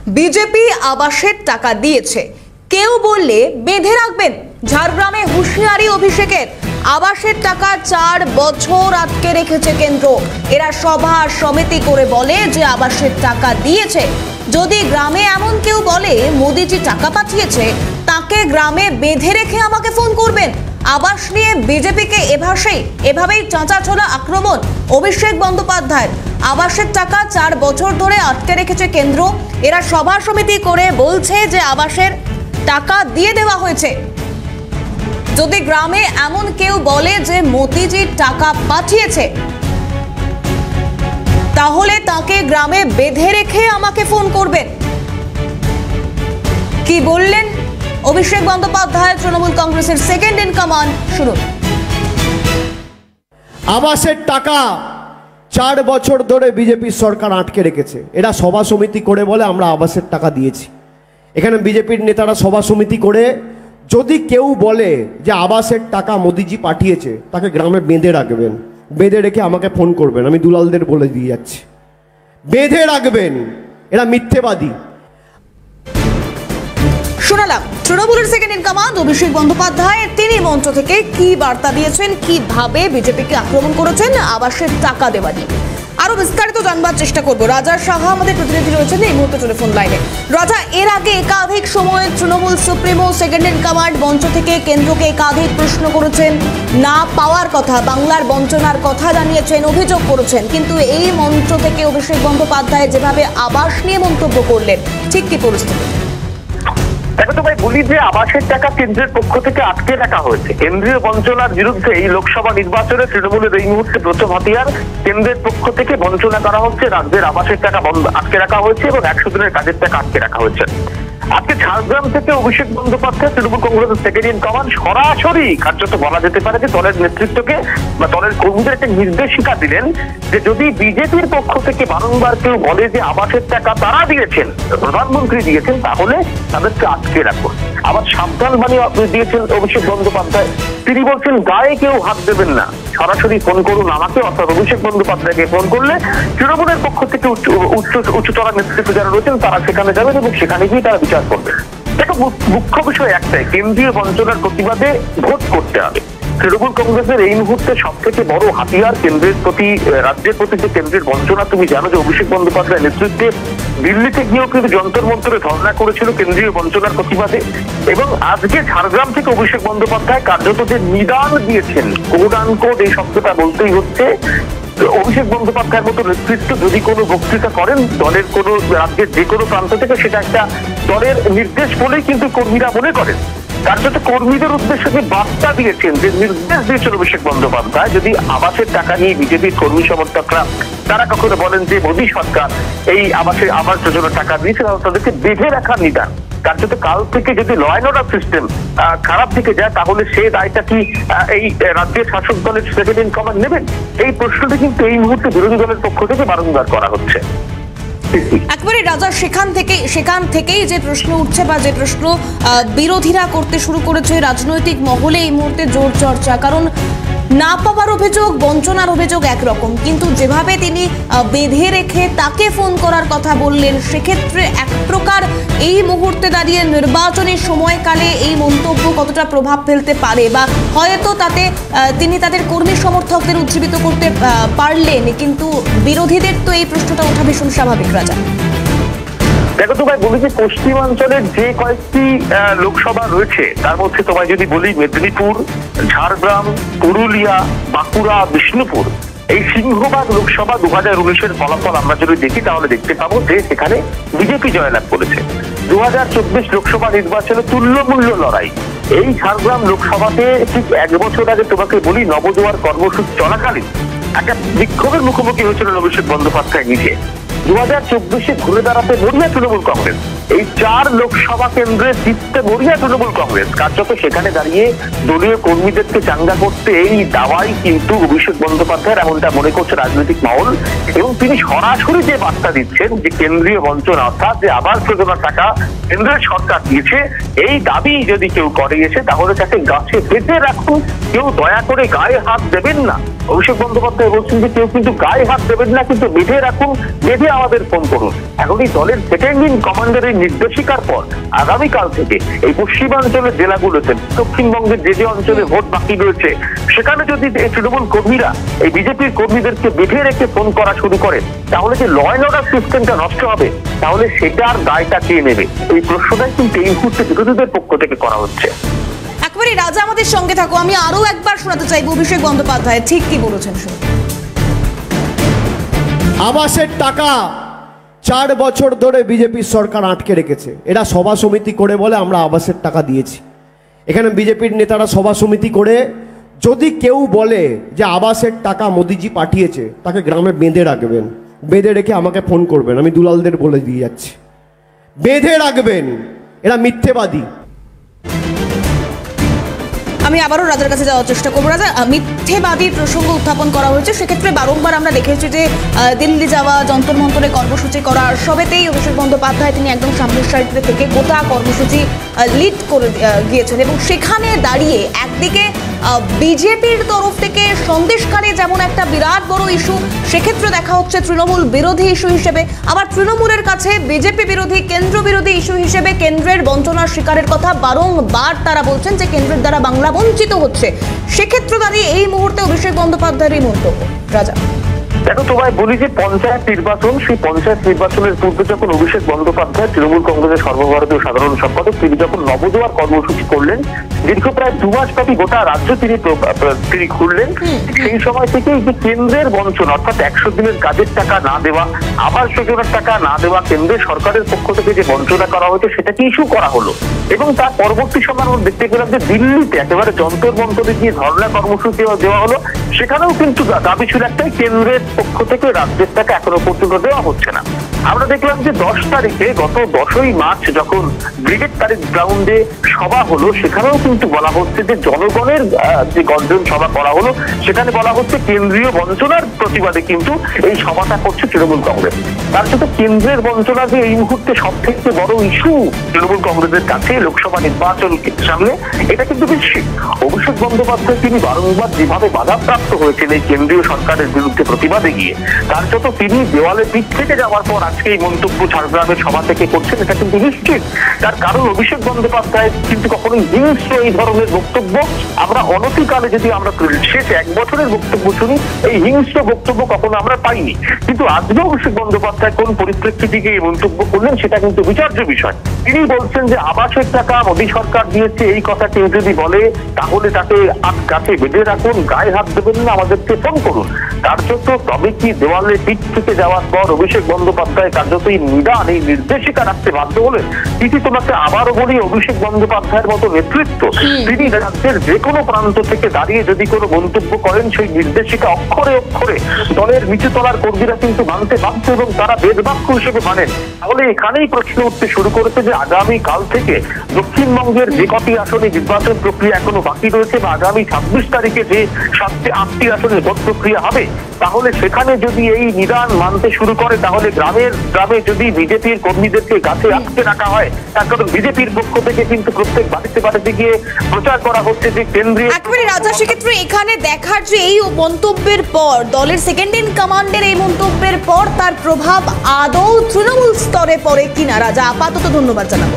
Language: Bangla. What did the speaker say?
বিজেপি আবাসের টাকা দিয়েছে, কেউ বললে বেঁধে রাখবেন। ঝাড়গ্রামে হুঁশিয়ারি অভিষেকের, আবাসের টাকা 4 বছর আটকে রেখেছে কেন্দ্র। এরা সভা সমিতি করে বলে যে আবাসের টাকা দিয়েছে। যদি গ্রামে এমন কেউ বলে মোদিজি টাকা পাঠিয়েছে, তাকে গ্রামে বেঁধে রেখে আমাকে ফোন করবেন। আবাস নিয়ে বিজেপিকে এভাবেই চাঁচাছোলা আক্রমণ অভিষেক বন্দ্যোপাধ্যায়। আবাসের টাকা 4 বছর ধরে আটকে রেখেছে কেন্দ্র। এরা সভা সমিতি করে বলছে যে আবাসের টাকা দিয়ে দেওয়া হয়েছে। যদি গ্রামে এমন কেউ বলে যে মোদিজি টাকা পাঠিয়েছে, তাহলে তাকে গ্রামে বেঁধে রেখে আমাকে ফোন করবেন। কি বললেন অভিষেক বন্দ্যোপাধ্যায়, তৃণমূল কংগ্রেসের সেকেন্ড ইন কমান্ড? শুনুন। আবাসের টাকা 4 বছর ধরে বিজেপি সরকার আটকে রেখেছে। এরা সভা সমিতি করে বলে আমরা আবাসের টাকা দিয়েছি। এখানে বিজেপির নেতারা সভা সমিতি করে যদি কেউ বলে যে আবাসের টাকা মোদিজি পাঠিয়েছে, তাকে গ্রামে বেঁধে রাখবেন। বেঁধে রেখে আমাকে ফোন করবেন। আমি দুলালদের বলে দিয়ে যাচ্ছি, বেঁধে রাখবেন। এরা মিথ্যেবাদী। শোনালাম তৃণমূলের second in command Abhishek Bandyopadhyay. তিনি মঞ্চ থেকে কি বার্তা দিয়েছেন, কিভাবে বিজেপিকে আক্রমণ করেছেন আবাসের টাকা দেওয়া নিয়ে, আরো বিস্তারিত জানবার চেষ্টা করবো। রাজা সাহা আমাদের প্রতিনিধি রয়েছেন এই মুহূর্তে টেলিফোন লাইনে। রাজা, এর আগে একাধিক সময় Trinamool supremo second in command মঞ্চ থেকে কেন্দ্রকে একাধিক প্রশ্ন করেছেন, না পাওয়ার কথা, বাংলার বঞ্চনার কথা জানিয়েছেন, অভিযোগ করেছেন। কিন্তু এই মঞ্চ থেকে অভিষেক বন্দ্যোপাধ্যায় যেভাবে আবাস নিয়ে মন্তব্য করলেন, ঠিক কি পরিস্থিতি? দেখো তো ভাই, বলি যে আবাসের টাকা কেন্দ্রের পক্ষ থেকে আটকে রাখা হয়েছে। কেন্দ্রীয় বঞ্চনার বিরুদ্ধে এই লোকসভা নির্বাচনে তৃণমূলের এই মুহূর্তে প্রথম হাতিয়ার। কেন্দ্রের পক্ষ থেকে বঞ্চনা করা হচ্ছে, রাজ্যের আবাসের টাকা আটকে রাখা হয়েছে এবং 100 দিনের কাজের টাকা আটকে রাখা হয়েছে। আজকে ঝাড়গ্রাম থেকে অভিষেক বন্দ্যোপাধ্যায় তৃণমূল কংগ্রেসের সেকেন্ড ইন কমান্ড সরাসরি কার্যত বলা যেতে পারে যে দলের নেতৃত্বকে বা দলের কর্মীদের একটা নির্দেশিকা দিলেন যে যদি বিজেপির পক্ষ থেকে বারংবার কেউ বলে যে আবাসের টাকা তারা দিয়েছেন, প্রধানমন্ত্রী দিয়েছেন, তাহলে তাদেরকে আটকে রাখুন। আবার সাবধান বাণী দিয়েছেন অভিষেক বন্দ্যোপাধ্যায়। তিনি বলছেন গায়ে কেউ হাত দেবেন না, সরাসরি ফোন করুন আমাকে, অর্থাৎ অভিষেক বন্দ্যোপাধ্যায়কে ফোন করলে তৃণমূলের পক্ষ থেকে উচ্চতর নেতৃত্ব যারা রয়েছেন তারা সেখানে যাবেন এবং সেখানে গিয়ে তারা বিচার করবে। দেখো, মুখ্য বিষয় একটাই, কেন্দ্রীয় বঞ্চনার প্রতিবাদে ভোট করতে হবে। তৃণমূল কংগ্রেসের এই মুহূর্তে সব থেকে বড় হাতিয়ার কেন্দ্রের প্রতি, রাজ্যের প্রতি যে কেন্দ্রের বঞ্চনা। তুমি জানো যে অভিষেক বন্দ্যোপাধ্যায়ের নেতৃত্বে দিল্লিতে গিয়েও কিন্তু যন্তর মন্তরে ধর্ণা করেছিল কেন্দ্রীয় বঞ্চনার প্রতিবাদে। এবং আজকে ঝাড়গ্রাম থেকে অভিষেক বন্দ্যোপাধ্যায় কার্যত যে নিদান দিয়েছেন, কোড আনকোড এই শব্দটা বলতেই হচ্ছে, অভিষেক বন্দ্যোপাধ্যায়ের মতো নেতৃত্ব যদি কোনো বক্তৃতা করেন দলের কোনো রাজ্যের যে কোনো প্রান্ত থেকে, সেটা একটা দলের নির্দেশ বলেই কিন্তু কর্মীরা মনে করেন। কার্যত কর্মীদের উদ্দেশ্যে যে বার্তা দিয়েছেন, যে নির্দেশ দিয়েছেন অভিষেক বন্দ্যোপাধ্যায়, যদি আবাসের টাকা নিয়ে বিজেপির কর্মী সমর্থকরা তারা কখনো বলেন যে মোদী সরকার এই আবাস যোজনার টাকা দিয়েছে, তাদেরকে বেঁধে রাখার নিদান। কার্যত কাল থেকে যদি ল অ্যান্ড অর্ডার সিস্টেম খারাপ দিকে যায়, তাহলে সেই দায়টা কি এই রাজ্যের শাসক দলের সেকেন্ড ইন কমান্ড নেবেন? এই প্রশ্নটি কিন্তু এই মুহূর্তে বিরোধী দলের পক্ষ থেকে বারংবার করা হচ্ছে। একবারে রাজা, সেখান থেকেই যে প্রশ্ন উঠছে বা যে প্রশ্ন বিরোধীরা করতে শুরু করেছে রাজনৈতিক মহলে এই মুহূর্তে জোর চর্চা। কারণ না পাওয়ার অভিযোগ, বঞ্চনার অভিযোগ একরকম, কিন্তু যেভাবে তিনি বেঁধে রেখে তাকে ফোন করার কথা বললেন, সেক্ষেত্রে এক প্রকার এই মুহূর্তে দাঁড়িয়ে নির্বাচনী সময়কালে এই মন্তব্য কতটা প্রভাব ফেলতে পারে, বা হয়তো তাতে তিনি তাদের কর্মী সমর্থকদের উজ্জীবিত করতে পারলেন, কিন্তু বিরোধীদের তো এই প্রশ্নটা ওঠা ভীষণ স্বাভাবিক। রাজা, দেখো তোমায় বলি যে পশ্চিমাঞ্চলের যে কয়েকটি লোকসভা রয়েছে তার মধ্যে তোমায় যদি বলি মেদিনীপুর, ঝাড়গ্রাম, পুরুলিয়া, বাঁকুড়া, বিষ্ণুপুর, এই সিংহভাগ লোকসভা 2019-এর ফলাফল আমরা যদি দেখি তাহলে দেখতে পাবো যে সেখানে বিজেপি জয়লাভ করেছে। 2024 লোকসভা নির্বাচনে তুল্যমূল্য লড়াই। এই ঝাড়গ্রাম লোকসভাতে ঠিক 1 বছর আগে তোমাকে বলি নবজোয়ার কর্মসূচি চলাকালীন একটা বিক্ষোভের মুখোমুখি হয়েছিল অভিষেক বন্দ্যোপাধ্যায় নিজে। 2024-এ ঘুরে দাঁড়াতে মরিয়া তৃণমূল কংগ্রেস। এই 4 লোকসভা কেন্দ্রের জিততে মরিয়া তৃণমূল কংগ্রেস। কার্যত সেখানে দাঁড়িয়ে দলীয় কর্মীদেরকে চাঙ্গা করতে এই দাওয়াই কিন্তু অভিষেক বন্দ্যোপাধ্যায়ের, এমনটা মনে করছে রাজনৈতিক মহল। এবং তিনি সরাসরি যে বার্তা দিচ্ছেন যে কেন্দ্রীয় বঞ্চনা, অর্থাৎ যে আবাস যোজনার টাকা কেন্দ্রের সরকার দিয়েছে, এই দাবি যদি কেউ করে এসে তাহলে তাকে গাছে বেঁধে রাখুন, কেউ দয়া করে গায়ে হাত দেবেন না। অভিষেক বন্দ্যোপাধ্যায় বলছেন যে কেউ কিন্তু গায়ে হাত দেবেন না, কিন্তু বেঁধে রাখুন, বেঁধে আমাদের ফোন করুন। এখন এই দলের সেকেন্ড ইন কমান্ডারের নির্দেশিকার পর আগামীকাল থেকে এই পশ্চিমাঞ্চলের জেলাগুলোতে, দক্ষিণবঙ্গের যে যে অঞ্চলে ভোট বাকি রয়েছে, সেখানে যদি এই তৃণমূল কর্মীরা এই বিজেপির কর্মীদেরকে বেঁধে রেখে ফোন করা শুরু করে, তাহলে যে ল অ্যান্ড অর্ডার সিস্টেমটা নষ্ট হবে, তাহলে সেটার দায়টা কে নেবে? এই প্রশ্নটাই কিন্তু এই মুহূর্তে বিরোধীদের পক্ষ থেকে করা হচ্ছে। একবারই রাজা আমাদের সঙ্গে থাকো, আমি আরো একবার শোনাতে চাইবো অভিষেক বন্দ্যোপাধ্যায় ঠিক কি বলেছেন শুনুন। আবাসের টাকা 4 বছর ধরে বিজেপির সরকার আটকে রেখেছে। এরা সভা সমিতি করে বলে আমরা আবাসের টাকা দিয়েছি। এখানে বিজেপির নেতারা সভা সমিতি করে যদি কেউ বলে যে আবাসের টাকা মোদিজি পাঠিয়েছে, তাকে গ্রামে বেঁধে রাখবেন, বেঁধে রেখে আমাকে ফোন করবেন, আমি দুলালদের বলে দিয়ে যাচ্ছি, বেঁধে রাখবেন। এরা মিথ্যেবাদী। আমি আবারও রাজার কাছে যাওয়ার চেষ্টা করবো। রাজা, মিথ্যেবাদী প্রসঙ্গ উত্থাপন করা হয়েছে, সেক্ষেত্রে বারংবার আমরা দেখেছি যে দিল্লি যাওয়া, যন্তর মন্তরে কর্মসূচি করা, সবেতেই অভিষেক বন্দ্যোপাধ্যায় তিনি একদম সামনের সারিতে থেকে গোটা কর্মসূচি লিড করে গিয়েছেন। এবং সেখানে দাঁড়িয়ে একদিকে বিজেপির তরফ থেকে সন্দেশখালী যেমন একটা বিরাট বড় ইস্যু, সেক্ষেত্রে দেখা হচ্ছে তৃণমূল বিরোধী ইস্যু হিসেবে, আবার তৃণমূলের কাছে বিজেপি বিরোধী, কেন্দ্র বিরোধী ইস্যু হিসেবে কেন্দ্রের বঞ্চনার শিকারের কথা বারংবার তারা বলছেন যে কেন্দ্রের দ্বারা বাংলা বঞ্চিত হচ্ছে। সেক্ষেত্রে দাঁড়িয়ে এই মুহূর্তে অভিষেক বন্দ্যোপাধ্যায়ের এই মন্তব্য। রাজা, দেখো তোমায় বলি যে পঞ্চায়েত নির্বাচন, সেই পঞ্চায়েত নির্বাচনের পূর্বে যখন অভিষেক বন্দ্যোপাধ্যায় তৃণমূল কংগ্রেসের সর্বভারতীয় সাধারণ সম্পাদক, তিনি যখন নবজোয়ার কর্মসূচি করলেন, দীর্ঘ প্রায় 2 মাস ব্যাপী গোটা রাজ্য তিনি খুললেন, সেই সময় থেকে যে কেন্দ্রের বঞ্চন, অর্থাৎ 100 দিনের কাজের টাকা না দেওয়া, আবাস যোজনার টাকা না দেওয়া, কেন্দ্রের সরকারের পক্ষ থেকে যে বঞ্চনা করা হয়েছে সেটাকে ইস্যু করা হলো। এবং তার পরবর্তী সময় আমরা দেখতে পেলাম যে দিল্লিতে একেবারে যন্তর মন্তরে গিয়ে ধর্ণা কর্মসূচি দেওয়া হলো। সেখানেও কিন্তু দাবি ছিল একটাই, কেন্দ্রের পক্ষ থেকে রাজ্যের টাকা এখনো পর্যন্ত দেওয়া হচ্ছে না। আমরা দেখলাম যে 10 তারিখে, গত 10ই মার্চ যখন ব্রিগেড তারিখ গ্রাউন্ডে সভা হলো, সেখানেও কিন্তু বলা হচ্ছে যে জনগণের যে গর্জন সভা করা হলো, সেখানে বলা হচ্ছে কেন্দ্রীয় বঞ্চনার প্রতিবাদে কিন্তু এই সভাটা করছে তৃণমূল কংগ্রেস। তার সাথে কেন্দ্রের বঞ্চনা যে এই মুহূর্তে সব থেকে বড় ইস্যু তৃণমূল কংগ্রেসের কাছে লোকসভা নির্বাচন সামনে, এটা কিন্তু নিশ্চিত। অভিষেক বন্দ্যোপাধ্যায় তিনি বারংবার যেভাবে বাধাপ্রাপ্ত হয়েছেন এই কেন্দ্রীয় সরকারের বিরুদ্ধে প্রতিবাদে গিয়ে, কার্যত তিনি দেওয়ালে পিঠ থেকে যাওয়ার পর আজকে এই মন্তব্য ঝাড়গ্রামের সভা থেকে করছেন, এটা কিন্তু নিশ্চিত। তার কারণ অভিষেক বন্দ্যোপাধ্যায় কিন্তু কখনোই হিংস্র এই ধরনের বক্তব্য আমরা অনতিকালে, যদি আমরা শেষ 1 বছরের বক্তব্য শুনি, এই হিংস্র বক্তব্য কখনো আমরা পাইনি। কিন্তু আজকে অভিষেক বন্দ্যোপাধ্যায় কোন পরিপ্রেক্ষিতে এই মন্তব্য করলেন সেটা কিন্তু বিচার্য বিষয়। তিনি বলছেন যে আবাসের টাকা মোদী সরকার দিয়েছে, এই কথা কেউ যদি বলে তাহলে তাকে গাছে বেঁধে রাখুন, গায়ে হাত দেবেন না, আমাদেরকে ফোন করুন। কার্যত তবে কি দেওয়ালে পিঠ থেকে যাওয়ার পর অভিষেক বন্দ্যোপাধ্যায় কার্যত এই নিদান, এই নির্দেশিকা রাখতে বাধ্য হলেন। তিনি, তোমাকে আবারও বলি, অভিষেক বন্দ্যোপাধ্যায়ের মতো নেতৃত্ব, তিনি রাজ্যের যে কোনো প্রান্ত থেকে দাঁড়িয়ে যদি কোনো মন্তব্য করেন, সেই নির্দেশিকা অক্ষরে অক্ষরে দলের নিচুতলার কর্মীরা কিন্তু মানতে বাধ্য এবং তারা বেদবাক্য হিসেবে মানেন। তাহলে এখানেই প্রশ্ন উঠতে শুরু করেছে যে আগামী কাল থেকে দক্ষিণবঙ্গের যে কটি আসনে নির্বাচন প্রক্রিয়া এখনো বাকি রয়েছে, বা আগামী 26 তারিখে যে 7টি আসনে ভোট প্রক্রিয়া হবে, তাহলে সেখানে যদি এই নিদান মানতে শুরু করে, তাহলে গ্রামে যদি বিজেপির কর্মীদেরকে গাছে আটকে রাখা হয়, তার কারণ বিজেপির পক্ষ থেকে কিন্তু প্রত্যেক বাড়িতে গিয়ে প্রচার করা হচ্ছে যে কেন্দ্রীয়। একবারে রাজা, সেক্ষেত্রে এখানে দেখার যে এই মন্তব্যের পর, দলের সেকেন্ড ইন কমান্ডের এই মন্তব্যের পর তার প্রভাব আদৌ তৃণমূল স্তরে পড়ে কিনা, রাজা আপাতত ধন্যবাদ জানাবো।